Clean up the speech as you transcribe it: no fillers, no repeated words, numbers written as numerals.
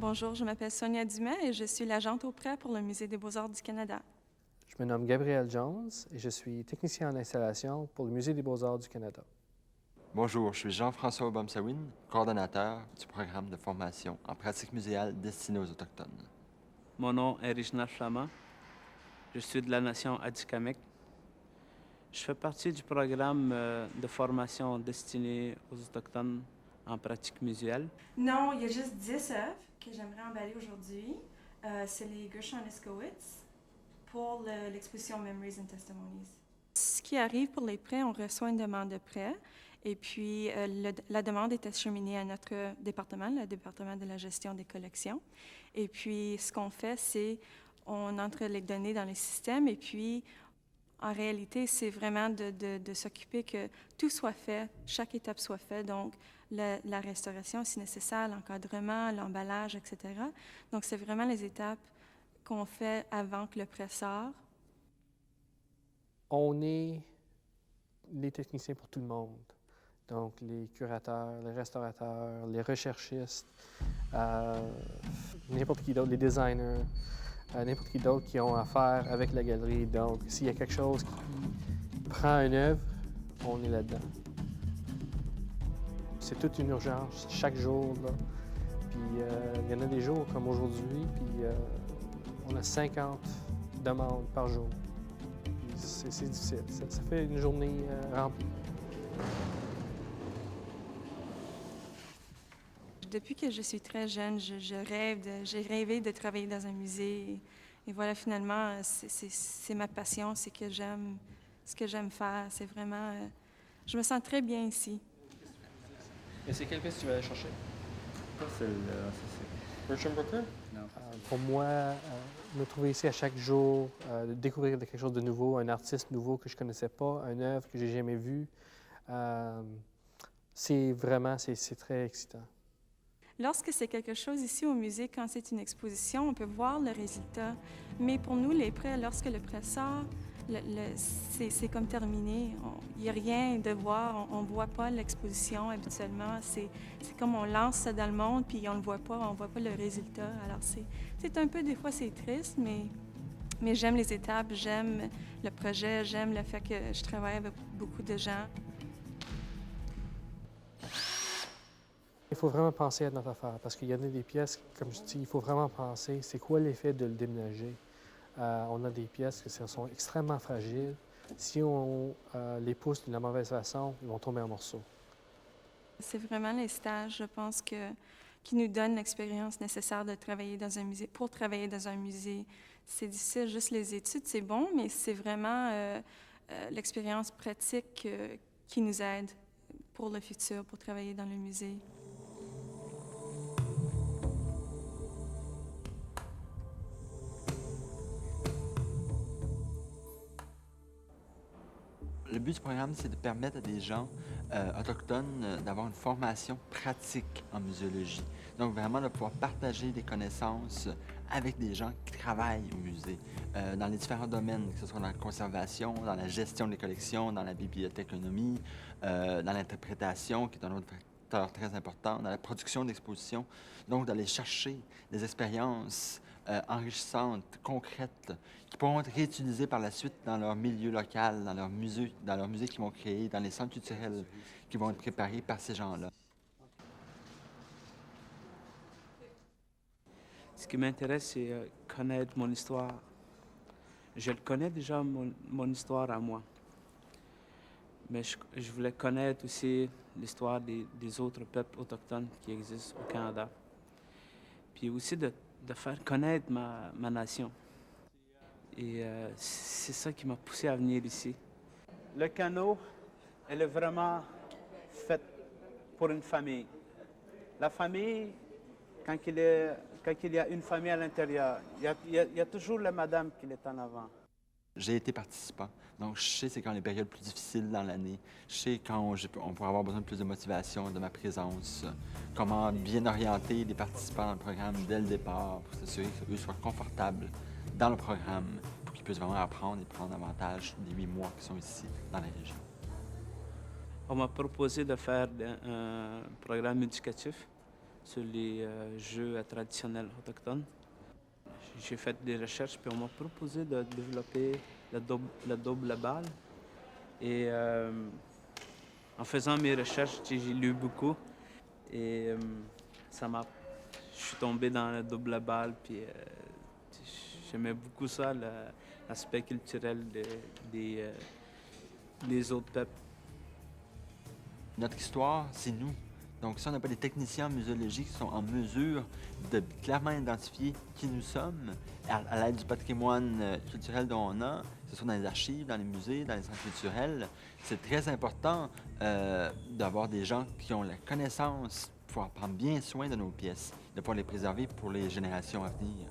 Bonjour, je m'appelle Sonia Dumais et je suis l'agente au prêt pour le Musée des beaux-arts du Canada. Je me nomme Gabriel Jones et je suis technicien en installation pour le Musée des beaux-arts du Canada. Bonjour, je suis Jean-François Obamsawin, coordonnateur du programme de formation en pratique muséale destiné aux Autochtones. Mon nom est Reginald Flamand. Je suis de la nation Atikamekw. Je fais partie du programme de formation destiné aux Autochtones en pratique muséale. Non, il y a juste 10 œuvres que j'aimerais emballer aujourd'hui. C'est les Gershon Iskowitz pour l'exposition Memories and Testimonies. Ce qui arrive pour les prêts, on reçoit une demande de prêt et puis la demande est acheminée à notre département, le département de la gestion des collections. Et puis ce qu'on fait, c'est on entre les données dans les systèmes et puis en réalité, c'est vraiment de s'occuper que tout soit fait, chaque étape soit faite, donc la restauration si nécessaire, l'encadrement, l'emballage, etc. Donc c'est vraiment les étapes qu'on fait avant que le prêt sorte. On est les techniciens pour tout le monde. Donc, les curateurs, les restaurateurs, les recherchistes, n'importe qui d'autre, les designers, n'importe qui d'autre qui ont affaire avec la galerie. Donc, s'il y a quelque chose qui prend une œuvre, on est là-dedans. C'est toute une urgence, chaque jour, là. Puis, il y en a des jours comme aujourd'hui, puis on a 50 demandes par jour. C'est difficile. Ça fait une journée remplie. Depuis que je suis très jeune, j'ai rêvé de travailler dans un musée. Et voilà, finalement, c'est ma passion, c'est que j'aime ce que j'aime faire. C'est vraiment... je me sens très bien ici. Et c'est quelle pièce tu vas aller chercher? Ça, c'est Bertram Booker? Non. Pour moi, me trouver ici à chaque jour, de découvrir quelque chose de nouveau, un artiste nouveau que je ne connaissais pas, une œuvre que j'ai jamais vue, c'est très excitant. Lorsque c'est quelque chose ici au musée, quand c'est une exposition, on peut voir le résultat. Mais pour nous, les prêts, lorsque le prêt sort, c'est comme terminé. Il n'y a rien de voir, on ne voit pas l'exposition habituellement. C'est comme on lance ça dans le monde, puis on ne le voit pas, on ne voit pas le résultat. Alors c'est un peu, des fois, c'est triste, mais j'aime les étapes, j'aime le projet, j'aime le fait que je travaille avec beaucoup de gens. Il faut vraiment penser à notre affaire parce qu'il y en a des pièces, comme je dis, il faut vraiment penser, c'est quoi l'effet de le déménager. On a des pièces qui sont extrêmement fragiles. Si on les pousse de la mauvaise façon, ils vont tomber en morceaux. C'est vraiment les stages, je pense, qui nous donnent l'expérience nécessaire de travailler dans un musée. Pour travailler dans un musée, c'est difficile, juste les études, c'est bon, mais c'est vraiment l'expérience pratique qui nous aide pour le futur, pour travailler dans le musée. Le but du programme, c'est de permettre à des gens autochtones d'avoir une formation pratique en muséologie. Donc, vraiment de pouvoir partager des connaissances avec des gens qui travaillent au musée, dans les différents domaines, que ce soit dans la conservation, dans la gestion des collections, dans la bibliothéconomie, dans l'interprétation, qui est un autre facteur très important, dans la production d'expositions. Donc, d'aller chercher des expériences enrichissantes, concrètes, qui pourront être réutilisées par la suite dans leur milieu local, dans leur musée qu'ils vont créer, dans les centres culturels qui vont être préparés par ces gens-là. Ce qui m'intéresse, c'est connaître mon histoire. Je le connais déjà, mon histoire à moi. Mais je voulais connaître aussi l'histoire des autres peuples autochtones qui existent au Canada. Puis aussi de faire connaître ma nation. Et c'est ça qui m'a poussé à venir ici. Le canot, elle est vraiment faite pour une famille. La famille, quand il y a une famille à l'intérieur, il y a toujours la madame qui est en avant. J'ai été participant, donc je sais c'est quand les périodes plus difficiles dans l'année. Je sais quand on pourrait avoir besoin de plus de motivation, de ma présence, comment bien orienter les participants dans le programme dès le départ pour s'assurer qu'eux soient confortables dans le programme pour qu'ils puissent vraiment apprendre et prendre avantage des 8 mois qui sont ici dans la région. On m'a proposé de faire un programme éducatif sur les jeux traditionnels autochtones. J'ai fait des recherches, puis on m'a proposé de développer la double balle. Et en faisant mes recherches, j'ai lu beaucoup. Et je suis tombé dans la double balle, puis j'aimais beaucoup ça, l'aspect culturel des autres peuples. Notre histoire, c'est nous. Donc, si on n'a pas des techniciens en muséologie qui sont en mesure de clairement identifier qui nous sommes, à l'aide du patrimoine culturel dont on a, que ce soit dans les archives, dans les musées, dans les centres culturels, c'est très important d'avoir des gens qui ont la connaissance pour pouvoir prendre bien soin de nos pièces, de pouvoir les préserver pour les générations à venir.